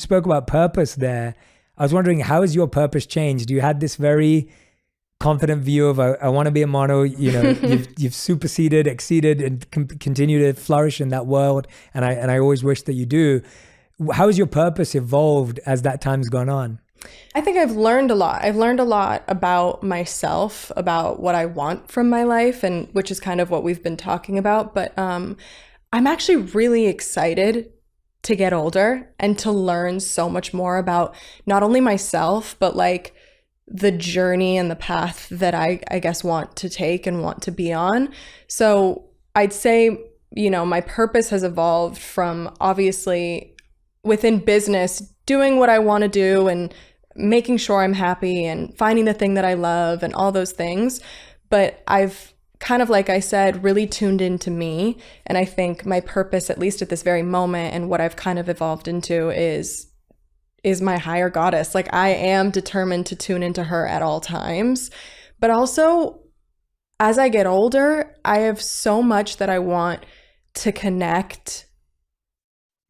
spoke about purpose there. I was wondering, how has your purpose changed? You had this very confident view of I want to be a model. You know, you've superseded, exceeded, and continue to flourish in that world. And I always wish that you do. How has your purpose evolved as that time's gone on? I think I've learned a lot. I've learned a lot about myself, about what I want from my life, and which is kind of what we've been talking about. But I'm actually really excited to get older and to learn so much more about not only myself, but like the journey and the path that I guess want to take and want to be on. So I'd say, you know, my purpose has evolved from obviously within business, doing what I want to do and making sure I'm happy and finding the thing that I love and all those things. But I've kind of, like I said, really tuned into me. And I think my purpose, at least at this very moment, and what I've kind of evolved into is my higher goddess. Like, I am determined to tune into her at all times. But also, as I get older, I have so much that I want to connect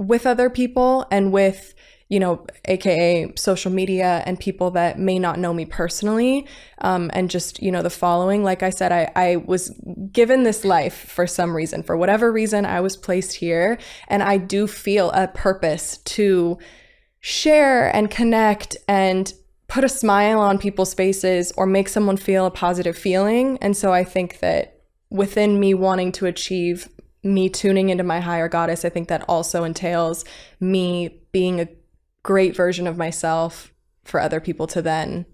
with other people and with, you know, AKA social media and people that may not know me personally, and just, you know, the following. Like I said, I was given this life for some reason. For whatever reason, I was placed here, and I do feel a purpose to share and connect and put a smile on people's faces or make someone feel a positive feeling. And so I think that within me wanting to achieve, me tuning into my higher goddess, I think that also entails me being a great version of myself for other people to then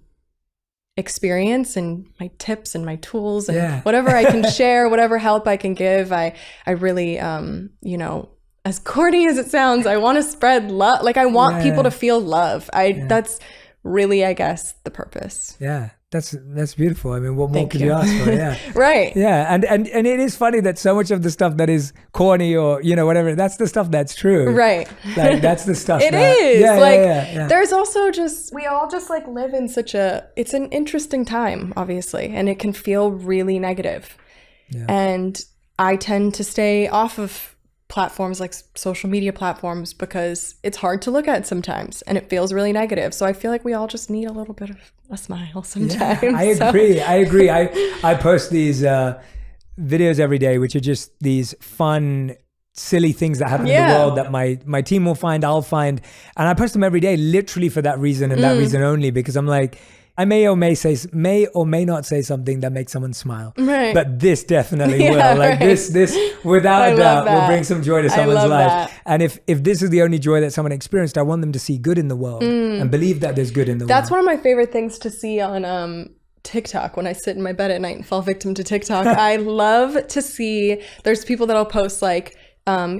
experience, and my tips and my tools and whatever I can share, whatever help I can give. I really, you know, as corny as it sounds, I want to spread love. Like, I want people to feel love. That's really, I guess, the purpose. Yeah. That's beautiful. I mean, what more could you ask for? Yeah. Right. Yeah. And it is funny that so much of the stuff that is corny or, you know, whatever, that's the stuff that's true. Right. Like, that's the stuff it is. Like, there's also just, we all just like live in such it's an interesting time, obviously, and it can feel really negative. Yeah. And I tend to stay off of platforms like social media platforms because it's hard to look at sometimes and it feels really negative. So I feel like we all just need a little bit of a smile sometimes. Yeah, I agree. I post these videos every day, which are just these fun, silly things that happen in the world that my team will find, I'll find. And I post them every day literally for that reason and that reason only, because I'm like, I may or may not say something that makes someone smile, right? But this definitely will. Like, this without a doubt will bring some joy to someone's life. That. And if this is the only joy that someone experienced, I want them to see good in the world and believe that there's good in the world. That's one of my favorite things to see on TikTok when I sit in my bed at night and fall victim to TikTok. I love to see, there's people that'll post like,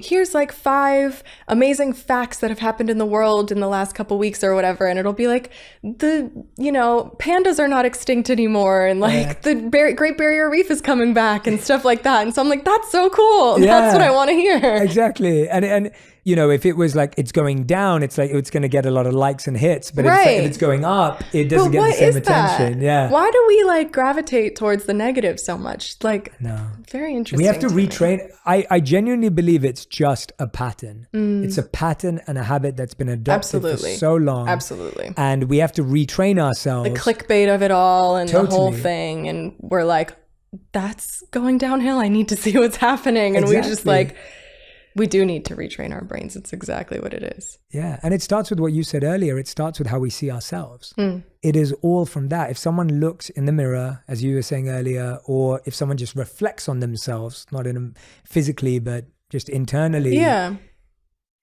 here's like 5 amazing facts that have happened in the world in the last couple weeks or whatever. And it'll be like, pandas are not extinct anymore. And like the Great Barrier Reef is coming back and stuff like that. And so I'm like, that's so cool. Yeah, that's what I want to hear. Exactly. And you know, if it was like it's going down, it's like it's going to get a lot of likes and hits. But if it's going up, it doesn't get the same attention. Yeah. Why do we like gravitate towards the negative so much? Like, no, very interesting. We have to retrain. I genuinely believe it's just a pattern. It's a pattern and a habit that's been adopted for so long. Absolutely. And we have to retrain ourselves. The clickbait of it all and the whole thing. And we're like, that's going downhill. I need to see what's happening. And we just like... We do need to retrain our brains. It's exactly what it is. Yeah. And it starts with what you said earlier. It starts with how we see ourselves. It is all from that. If someone looks in the mirror, as you were saying earlier, or if someone just reflects on themselves, not physically, but just internally,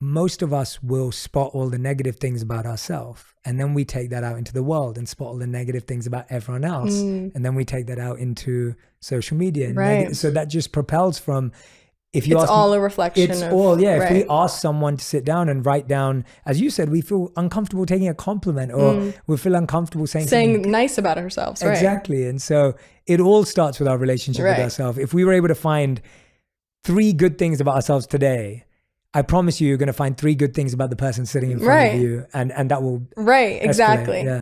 most of us will spot all the negative things about ourselves. And then we take that out into the world and spot all the negative things about everyone else. And then we take that out into social media. And so that just propels from... If you it's all a reflection it's all if we ask someone to sit down and write down, as you said, we feel uncomfortable taking a compliment or we feel uncomfortable saying something nice about ourselves. Exactly. And so it all starts with our relationship with ourselves. If we were able to find 3 good things about ourselves today, I promise you're going to find 3 good things about the person sitting in front of you, and that will exactly.